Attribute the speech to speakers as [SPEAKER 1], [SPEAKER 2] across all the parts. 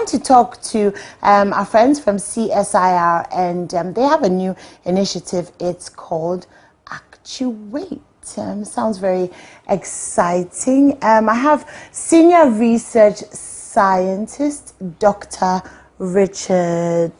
[SPEAKER 1] want to talk to our friends from CSIR, and they have a new initiative. It's called ACTUATE. Sounds very exciting. I have Senior Research Scientist, Dr. Richard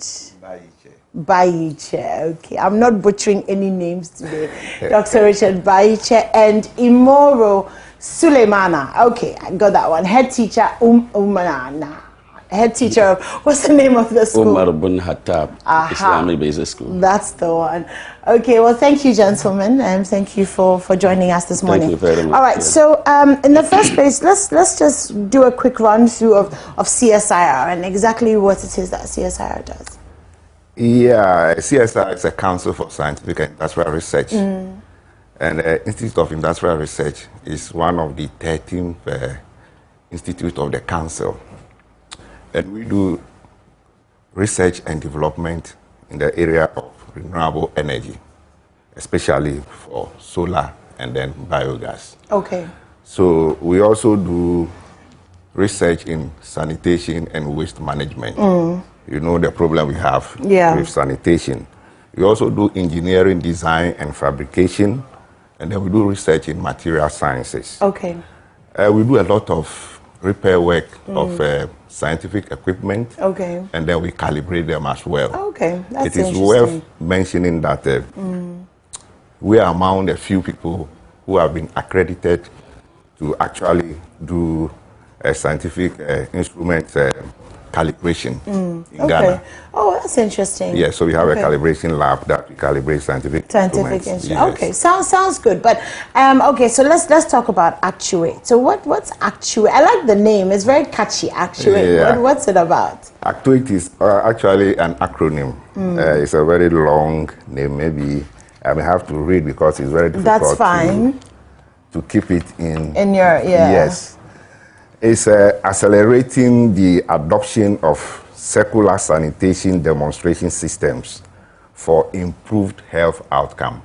[SPEAKER 1] Baiche. Okay, I'm not butchering any names today. Dr. Richard Baiche and Imoro Suleimana. Okay, I got that one. Head teacher, Umanana. Head teacher of, what's the name of the school?
[SPEAKER 2] Umar bin Khattab Islamic Basic School.
[SPEAKER 1] That's the one. Okay, well, thank you, gentlemen, and thank you for joining us this morning.
[SPEAKER 2] Thank you very much.
[SPEAKER 1] All right, so in the first place, let's just do a quick run through of CSIR and exactly what it is that CSIR does.
[SPEAKER 3] Yeah, CSIR is a Council for Scientific and Industrial Research. And the Institute of Industrial Research is one of the 13 institutes of the Council. And we do research and development in the area of renewable energy, especially for solar and then biogas.
[SPEAKER 1] Okay.
[SPEAKER 3] So we also do research in sanitation and waste management. You know the problem we have with sanitation. We also do engineering, design, and fabrication, and then we do research in material sciences.
[SPEAKER 1] Okay.
[SPEAKER 3] We do a lot of repair work of scientific equipment.
[SPEAKER 1] Okay.
[SPEAKER 3] And then we calibrate them as well.
[SPEAKER 1] Okay, that's
[SPEAKER 3] It is worth mentioning that we are among the few people who have been accredited to actually do scientific instrument calibration in Ghana.
[SPEAKER 1] Oh, that's interesting.
[SPEAKER 3] Yeah, so we have a calibration lab that we calibrate scientific instruments. Yes.
[SPEAKER 1] Okay, sounds good. But okay, so let's talk about ACTUATE. So what's ACTUATE? I like the name. It's very catchy. ACTUATE.
[SPEAKER 3] Yeah.
[SPEAKER 1] What's it about?
[SPEAKER 3] ACTUATE is actually an acronym. It's a very long name. Maybe I may have to read because it's very difficult.
[SPEAKER 1] That's fine.
[SPEAKER 3] To keep it in
[SPEAKER 1] your
[SPEAKER 3] Yes. It's accelerating the adoption of circular sanitation demonstration systems for improved health outcome.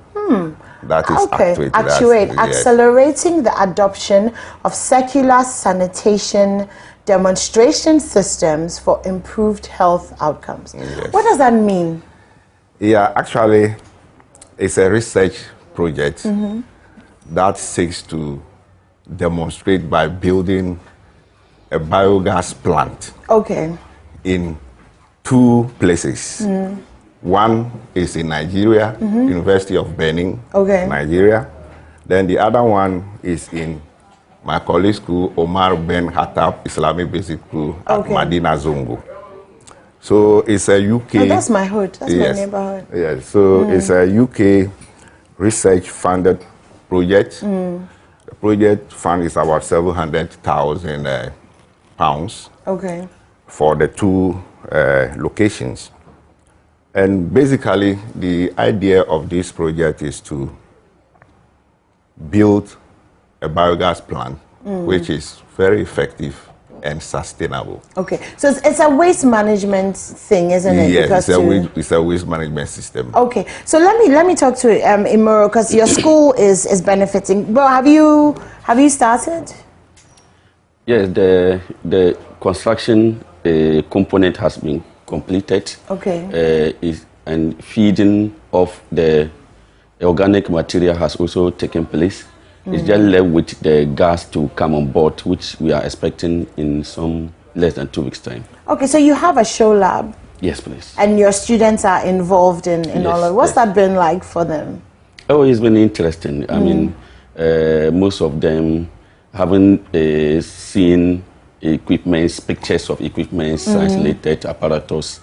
[SPEAKER 3] That is ACTUATE.
[SPEAKER 1] ACTUATE, accelerating the adoption of circular sanitation demonstration systems for improved health outcomes.
[SPEAKER 3] Yes.
[SPEAKER 1] What does that mean?
[SPEAKER 3] Yeah, actually, it's a research project that seeks to demonstrate by building a biogas plant in 2 places. One is in Nigeria, University of Benin, Nigeria. Then the other one is in my colleague's school, Omar bin Khattab Islamic Basic School at Madina Zongo. So it's a UK...
[SPEAKER 1] Oh, that's my hood, that's my neighborhood.
[SPEAKER 3] Yes, so it's a UK research-funded project. The project fund is about 700,000 pounds for the 2 locations. And basically, the idea of this project is to build a biogas plant, which is very effective and sustainable. Okay,
[SPEAKER 1] so it's a waste management thing, isn't it?
[SPEAKER 3] Yes, it's a waste management system.
[SPEAKER 1] Okay, so let me talk to Imoro, because your school is benefiting. Well, have you started?
[SPEAKER 2] Yes, the construction component has been completed. And feeding of the organic material has also taken place. It's just left with the gas to come on board, which we are expecting in some less than 2 weeks' time. Okay,
[SPEAKER 1] so you have a show lab?
[SPEAKER 2] Yes, please.
[SPEAKER 1] And your students are involved in all of it. What's that been like for them?
[SPEAKER 2] Oh, it's been interesting. I mean, most of them haven't seen equipments, pictures of equipments, translated apparatus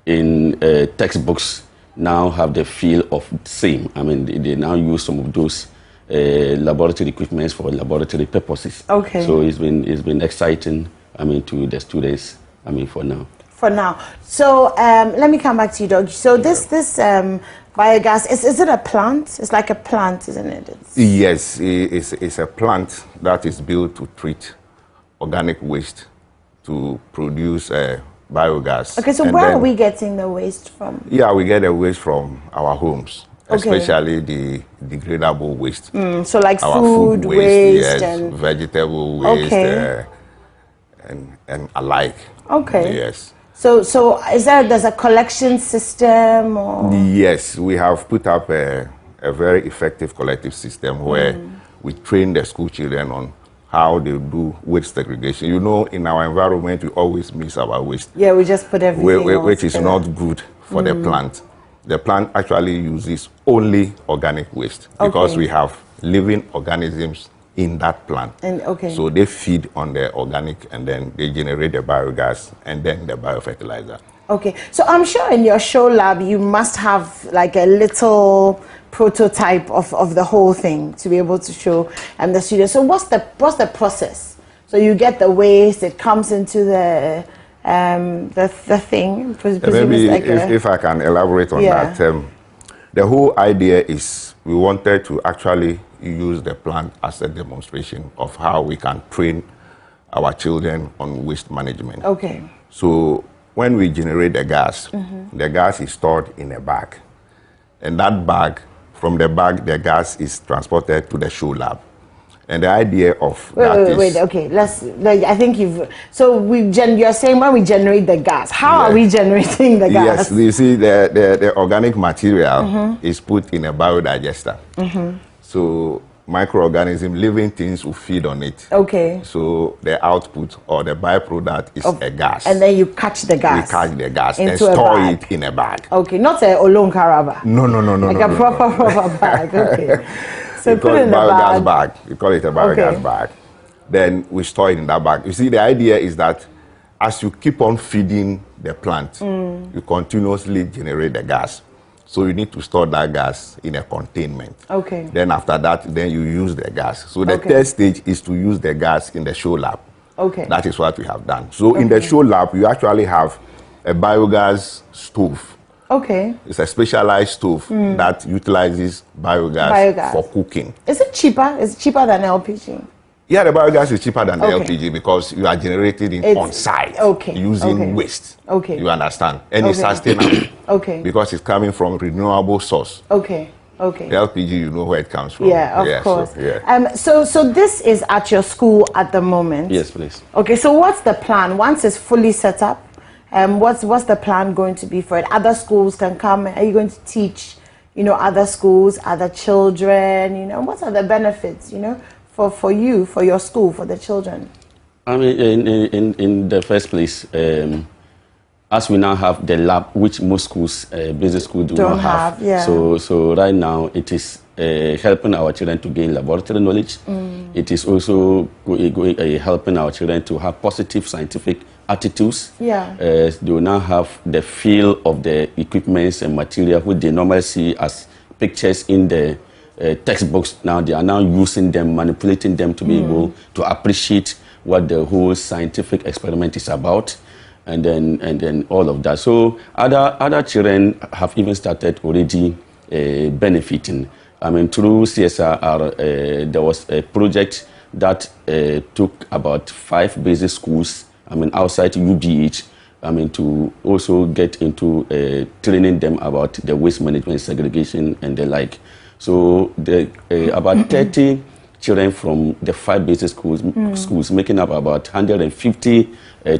[SPEAKER 2] in textbooks, now have the feel of the same. I mean, they now use some of those laboratory equipments for laboratory purposes. So it's been exciting, I mean, to the students, I mean, for now.
[SPEAKER 1] So let me come back to you, Doug. So this biogas, is it a plant? It's like a plant, isn't it?
[SPEAKER 3] Yes, it's a plant that is built to treat organic waste to produce biogas.
[SPEAKER 1] Okay, so where are we getting the waste from?
[SPEAKER 3] Yeah, we get the waste from our homes, especially the degradable waste.
[SPEAKER 1] So like
[SPEAKER 3] our
[SPEAKER 1] food waste
[SPEAKER 3] yes,
[SPEAKER 1] and
[SPEAKER 3] vegetable waste, and alike.
[SPEAKER 1] Okay.
[SPEAKER 3] Yes.
[SPEAKER 1] So there's a collection system or?
[SPEAKER 3] Yes, we have put up a very effective collective system where we train the school children on how they do waste segregation. You know, in our environment, we always miss our waste.
[SPEAKER 1] Yeah, we just put everything
[SPEAKER 3] which is not good for the plant. The plant actually uses only organic waste because we have living organisms in that plant.
[SPEAKER 1] And
[SPEAKER 3] so they feed on the organic and then they generate the biogas and then the biofertilizer.
[SPEAKER 1] Okay, so I'm sure in your show lab you must have like a little prototype of the whole thing to be able to show the students. So what's the process? So you get the waste, it comes into the thing.
[SPEAKER 3] Maybe like if I can elaborate on that. The whole idea is we wanted to actually use the plant as a demonstration of how we can train our children on waste management.
[SPEAKER 1] Okay.
[SPEAKER 3] So when we generate the gas is stored in a bag. And that bag, from the bag, the gas is transported to the show lab. And the idea of
[SPEAKER 1] wait, okay, I think you're saying when we generate the gas, how are we generating the gas?
[SPEAKER 3] Yes, you see the organic material is put in a biodigester. So microorganisms, living things will feed on it.
[SPEAKER 1] Okay.
[SPEAKER 3] So the output or the byproduct is a gas.
[SPEAKER 1] And then you catch the gas.
[SPEAKER 3] We catch the gas and store it in a bag.
[SPEAKER 1] Okay, not a olonkaraba.
[SPEAKER 3] No.
[SPEAKER 1] Like a proper bag, okay. So
[SPEAKER 3] we call it biogas bag. We call it a biogas bag. Then we store it in that bag. You see, the idea is that as you keep on feeding the plant, you continuously generate the gas. So you need to store that gas in a containment.
[SPEAKER 1] Okay.
[SPEAKER 3] Then after that, then you use the gas. So the third stage is to use the gas in the show lab.
[SPEAKER 1] Okay.
[SPEAKER 3] That is what we have done. So in the show lab, you actually have a biogas stove.
[SPEAKER 1] Okay.
[SPEAKER 3] It's a specialized stove that utilizes biogas for cooking.
[SPEAKER 1] Is it cheaper? Is it cheaper than LPG?
[SPEAKER 3] Yeah, the biogas is cheaper than the LPG because you are generating it on site using waste.
[SPEAKER 1] Okay.
[SPEAKER 3] You understand? And it's sustainable. Because it's coming from renewable source.
[SPEAKER 1] Okay.
[SPEAKER 3] The LPG, you know where it comes from.
[SPEAKER 1] Yeah, of course. So this is at your school at the moment?
[SPEAKER 2] Yes, please.
[SPEAKER 1] Okay, so what's the plan? Once it's fully set up, what's the plan going to be for it? Other schools can come. Are you going to teach, other schools, other children? What are the benefits, for you, for your school, for the children?
[SPEAKER 2] I mean, in the first place, as we now have the lab, which most schools, business schools don't have.
[SPEAKER 1] Yeah.
[SPEAKER 2] So right now it is helping our children to gain laboratory knowledge. It is also helping our children to have positive scientific attitudes.
[SPEAKER 1] Yeah.
[SPEAKER 2] They will now have the feel of the equipments and material which they normally see as pictures in the textbooks. Now they are now using them, manipulating them to be able to appreciate what the whole scientific experiment is about, and then all of that. So other children have even started already benefiting. I mean, through CSIR, there was a project that took about 5 basic schools, outside UBH, to also get into training them about the waste management, segregation, and the like. So about 30 children from the 5 basic schools, making up about 150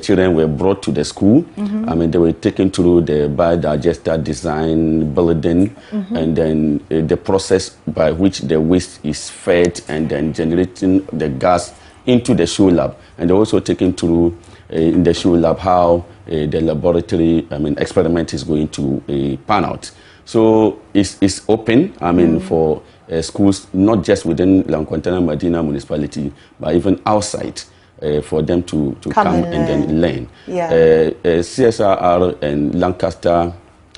[SPEAKER 2] children were brought to the school. They were taken through the biodigester design, building, and then the process by which the waste is fed and then generating the gas into the show lab. And they're also taken through in the show lab how the laboratory experiment is going to pan out. So it's open, for schools, not just within Lancaster Medina municipality, but even outside, for them to come and then learn.
[SPEAKER 1] Yeah.
[SPEAKER 2] CSIR and Lancaster,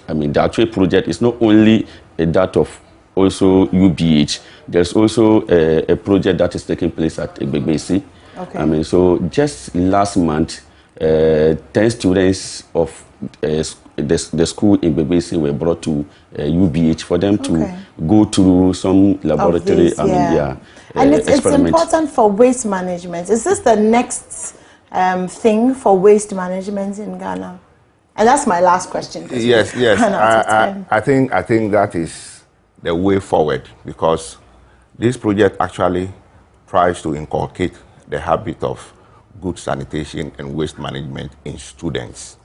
[SPEAKER 2] the ACTUATE project is not only that of also UBH. There's also a project that is taking place at Egbegbeisi.
[SPEAKER 1] Okay.
[SPEAKER 2] So just last month, 10 students of the school in Egbegbeisi were brought to UBH for them to go through some laboratory.
[SPEAKER 1] And it's important for waste management. Is this the next thing for waste management in Ghana? And that's my last question.
[SPEAKER 3] Yes. I think that is the way forward, because this project actually tries to inculcate the habit of good sanitation and waste management in students.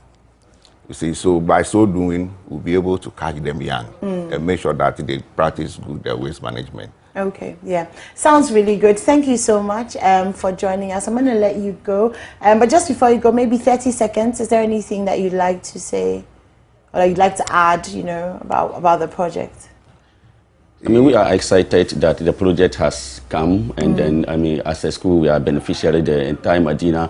[SPEAKER 3] You see, so by so doing, we'll be able to catch them young and make sure that they practice good waste management.
[SPEAKER 1] Okay, yeah. Sounds really good. Thank you so much for joining us. I'm going to let you go. But just before you go, maybe 30 seconds, is there anything that you'd like to say or that you'd like to add, you know, about the project?
[SPEAKER 2] I mean, we are excited that the project has come, and then, I mean, as a school, we are beneficiary, the entire Medina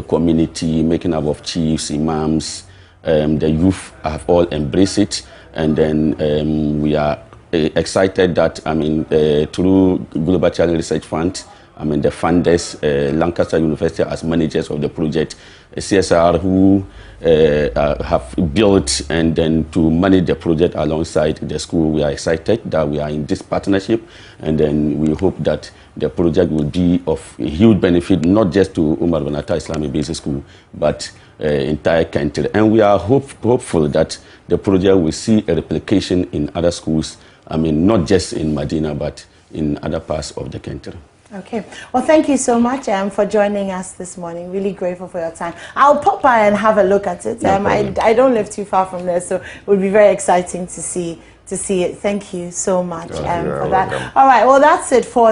[SPEAKER 2] community, making up of chiefs, imams, the youth have all embraced it, and then we are excited that, I mean, through Global Challenge Research Fund, I mean, the funders, Lancaster University as managers of the project, CSIR who have built and then to manage the project alongside the school. We are excited that we are in this partnership, and then we hope that the project will be of a huge benefit, not just to Umar bin Atta Islamic Basic School, but entire country. And we are hopeful that the project will see a replication in other schools, I mean, not just in Medina, but in other parts of the country.
[SPEAKER 1] Okay. Well, thank you so much for joining us this morning. Really grateful for your time. I'll pop by and have a look at it. I don't live too far from there, so it would be very exciting to see it. Thank you so much for that.
[SPEAKER 3] Welcome.
[SPEAKER 1] All right. Well, that's it for